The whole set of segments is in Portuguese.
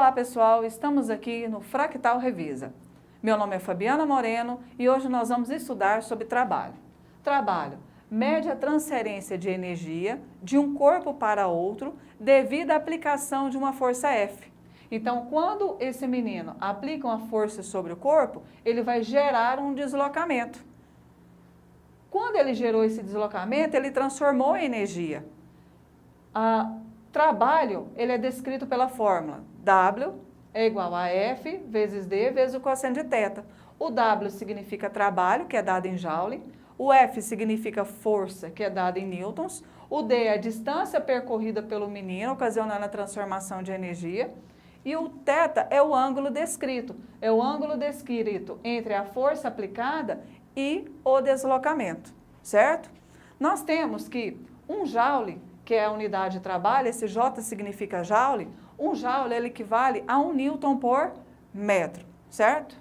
Olá pessoal, estamos aqui no Fractal Revisa. Meu nome é Fabiana Moreno e hoje nós vamos estudar sobre trabalho. Trabalho mede a transferência de energia de um corpo para outro devido à aplicação de uma força F. Então, quando esse menino aplica uma força sobre o corpo, ele vai gerar um deslocamento. Quando ele gerou esse deslocamento, ele transformou em energia. Trabalho, ele é descrito pela fórmula W é igual a F vezes D vezes o cosseno de θ. O W significa trabalho, que é dado em Joule. O F significa força, que é dado em newtons. O D é a distância percorrida pelo menino, ocasionando a transformação de energia. E o θ é o ângulo descrito. É o ângulo descrito entre a força aplicada e o deslocamento, certo? Nós temos que um Joule, que é a unidade de trabalho, esse J significa Joule, um Joule ele equivale a 1 Newton por metro, certo?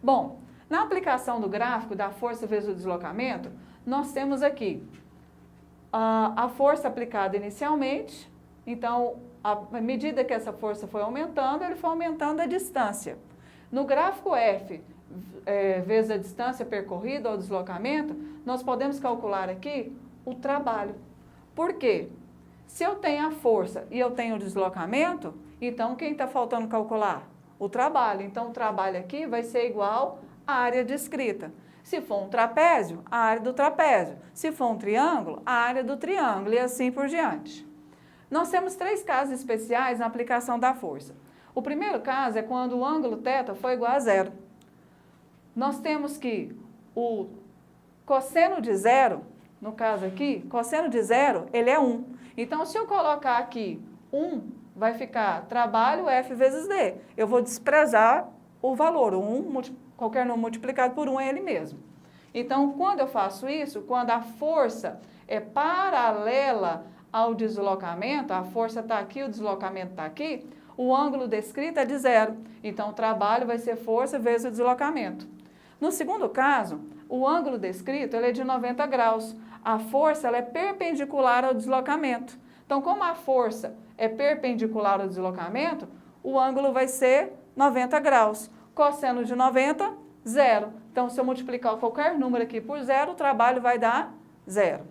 Bom, na aplicação do gráfico da força vezes o deslocamento, nós temos aqui a força aplicada inicialmente, então, à medida que essa força foi aumentando, ele foi aumentando a distância. No gráfico F vezes a distância percorrida ou deslocamento, nós podemos calcular aqui o trabalho. Por quê? Se eu tenho a força e eu tenho o deslocamento, então quem está faltando calcular? O trabalho. Então, o trabalho aqui vai ser igual à área descrita. Se for um trapézio, a área do trapézio. Se for um triângulo, a área do triângulo e assim por diante. Nós temos 3 casos especiais na aplicação da força. O primeiro caso é quando o ângulo θ foi igual a 0. Nós temos que o cosseno de 0, no caso aqui, cosseno de 0, ele é 1. Então, se eu colocar aqui 1, vai ficar trabalho F vezes D. Eu vou desprezar o valor, 1, qualquer número multiplicado por 1 é ele mesmo. Então, quando eu faço isso, quando a força é paralela ao deslocamento, a força está aqui, o deslocamento está aqui, o ângulo descrito é de 0. Então, o trabalho vai ser força vezes o deslocamento. No segundo caso, o ângulo descrito ele é de 90 graus. A força ela é perpendicular ao deslocamento. Então, como a força é perpendicular ao deslocamento, o ângulo vai ser 90 graus. Cosseno de 90, 0. Então, se eu multiplicar qualquer número aqui por 0, o trabalho vai dar 0.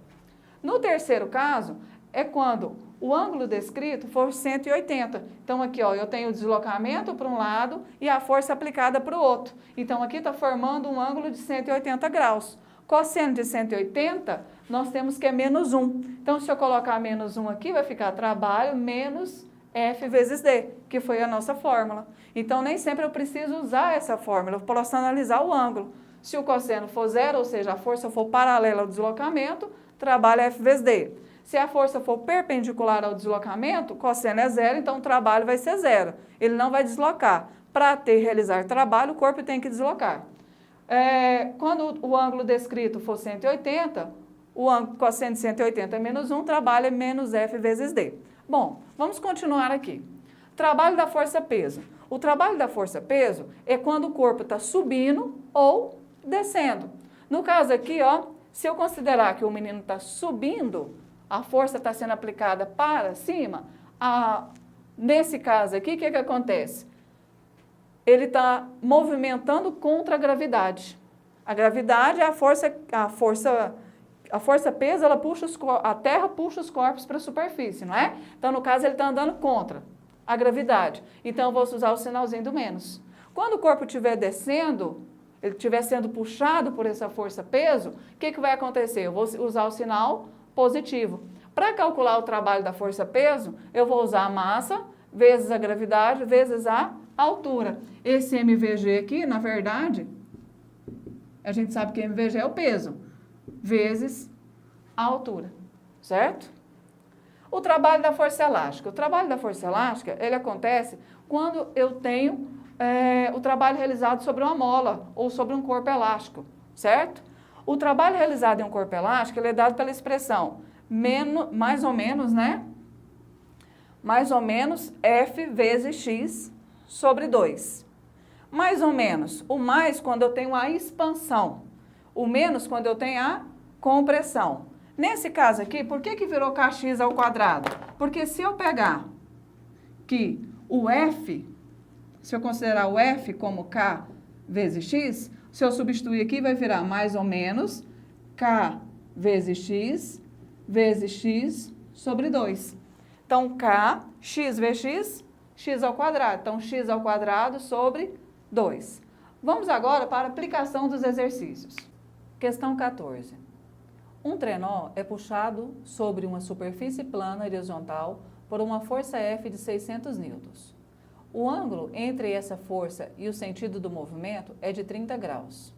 No terceiro caso, é quando o ângulo descrito for 180. Então, aqui ó, eu tenho o deslocamento para um lado e a força aplicada para o outro. Então, aqui está formando um ângulo de 180 graus. Cosseno de 180, nós temos que é menos 1. Então, se eu colocar menos 1 aqui, vai ficar trabalho menos F vezes D, que foi a nossa fórmula. Então, nem sempre eu preciso usar essa fórmula, eu posso analisar o ângulo. Se o cosseno for 0, ou seja, a força for paralela ao deslocamento, trabalho é F vezes D. Se a força for perpendicular ao deslocamento, cosseno é 0, então o trabalho vai ser 0. Ele não vai deslocar. Para realizar trabalho, o corpo tem que deslocar. Quando o ângulo descrito for 180, o ângulo cosseno de 180 é menos 1, trabalho é menos F vezes D. Bom, vamos continuar aqui. Trabalho da força-peso. O trabalho da força-peso é quando o corpo está subindo ou descendo. No caso aqui, ó, se eu considerar que o menino está subindo, a força está sendo aplicada para cima, nesse caso aqui, o que acontece? Ele está movimentando contra a gravidade. A gravidade é a força-peso, ela puxa a Terra puxa os corpos para a superfície, não é? Então, no caso, ele está andando contra a gravidade. Então, eu vou usar o sinalzinho do menos. Quando o corpo estiver descendo, ele estiver sendo puxado por essa força-peso, o que vai acontecer? Eu vou usar o sinal positivo. Para calcular o trabalho da força-peso, eu vou usar a massa vezes a gravidade vezes a altura. Esse MVG aqui, na verdade, a gente sabe que MVG é o peso, vezes a altura, certo? O trabalho da força elástica. O trabalho da força elástica, ele acontece quando eu tenho o trabalho realizado sobre uma mola ou sobre um corpo elástico, certo? O trabalho realizado em um corpo elástico, ele é dado pela expressão mais ou menos, né? Mais ou menos F vezes X sobre 2. Mais ou menos, o mais quando eu tenho a expansão, o menos quando eu tenho a compressão. Nesse caso aqui, por que virou kx ao quadrado? Porque se eu pegar que o F se eu considerar o F como K vezes X, se eu substituir aqui, vai virar mais ou menos K vezes X sobre 2. Então, K, X vezes X, X ao quadrado. Então, X ao quadrado sobre 2. Vamos agora para a aplicação dos exercícios. Questão 14. Um trenó é puxado sobre uma superfície plana horizontal por uma força F de 600 newtons. O ângulo entre essa força e o sentido do movimento é de 30 graus.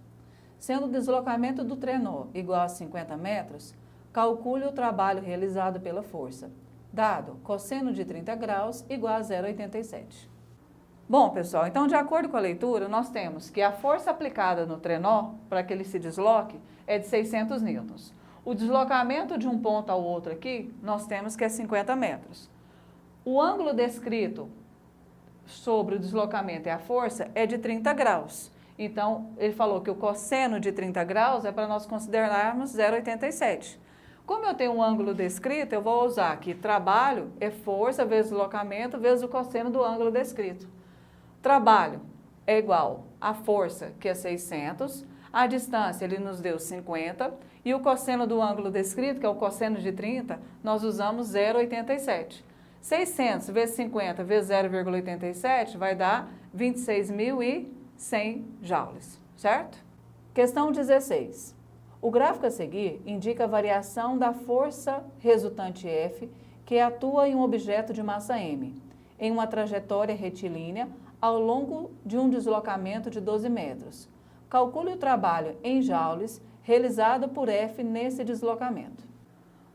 Sendo o deslocamento do trenó igual a 50 metros, calcule o trabalho realizado pela força. Dado cosseno de 30 graus igual a 0,87. Bom, pessoal, então de acordo com a leitura, nós temos que a força aplicada no trenó para que ele se desloque é de 600 newtons. O deslocamento de um ponto ao outro aqui, nós temos que é 50 metros. O ângulo descrito sobre o deslocamento e a força é de 30 graus. Então, ele falou que o cosseno de 30 graus é para nós considerarmos 0,87. Como eu tenho um ângulo descrito, eu vou usar aqui trabalho é força vezes deslocamento vezes o cosseno do ângulo descrito. Trabalho é igual a força, que é 600, a distância ele nos deu 50, e o cosseno do ângulo descrito, que é o cosseno de 30, nós usamos 0,87. 600 vezes 50 vezes 0,87 vai dar 26.100 joules, certo? Questão 16. O gráfico a seguir indica a variação da força resultante F que atua em um objeto de massa M, em uma trajetória retilínea ao longo de um deslocamento de 12 metros. Calcule o trabalho em joules realizado por F nesse deslocamento.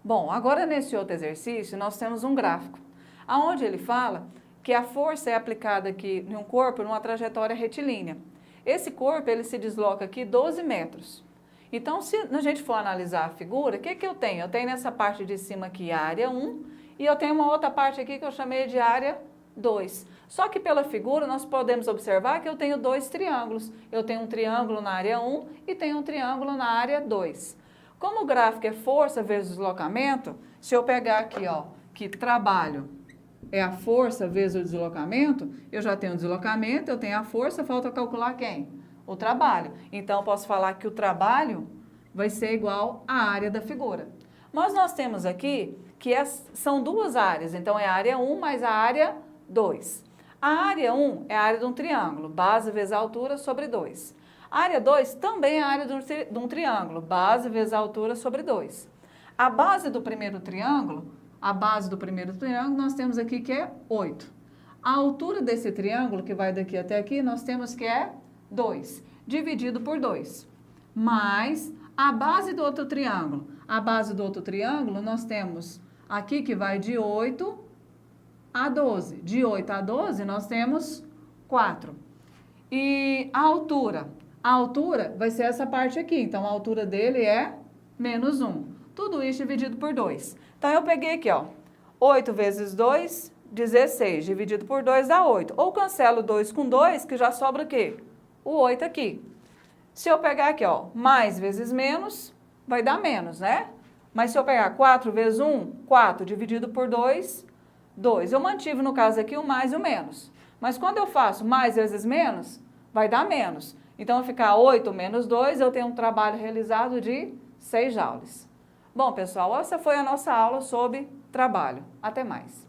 Bom, agora nesse outro exercício nós temos um gráfico, onde ele fala que a força é aplicada aqui em um corpo numa trajetória retilínea. Esse corpo ele se desloca aqui 12 metros. Então, se a gente for analisar a figura, o que eu tenho? Eu tenho nessa parte de cima aqui a área 1 e eu tenho uma outra parte aqui que eu chamei de área 2. Só que pela figura nós podemos observar que eu tenho dois triângulos. Eu tenho um triângulo na área 1 e tenho um triângulo na área 2. Como o gráfico é força vezes deslocamento, se eu pegar aqui, ó, que trabalho é a força vezes o deslocamento, eu já tenho o deslocamento, eu tenho a força, falta calcular quem? O trabalho. Então, eu posso falar que o trabalho vai ser igual à área da figura. Mas nós temos aqui que são duas áreas, então é a área 1 mais a área 2. A área 1 é a área de um triângulo, base vezes a altura sobre 2. A área 2 também é a área de um triângulo, base vezes a altura sobre 2. A base do primeiro triângulo, nós temos aqui que é 8. A altura desse triângulo, que vai daqui até aqui, nós temos que é 2, dividido por 2. Mais a base do outro triângulo. A base do outro triângulo, nós temos aqui que vai de 8 a 12. De 8 a 12, nós temos 4. E a altura? A altura vai ser essa parte aqui. Então, a altura dele é menos 1. Tudo isso dividido por 2. Então, eu peguei aqui, ó, 8 vezes 2, 16. Dividido por 2 dá 8. Ou cancelo 2 com 2, que já sobra o quê? O 8 aqui. Se eu pegar aqui, ó, mais vezes menos, vai dar menos, né? Mas se eu pegar 4 vezes 1, 4 dividido por 2, 2. Eu mantive, no caso aqui, o mais e o menos. Mas quando eu faço mais vezes menos, vai dar menos. Então, ficar 8 menos 2, eu tenho um trabalho realizado de 6 joules. Bom, pessoal, essa foi a nossa aula sobre trabalho. Até mais.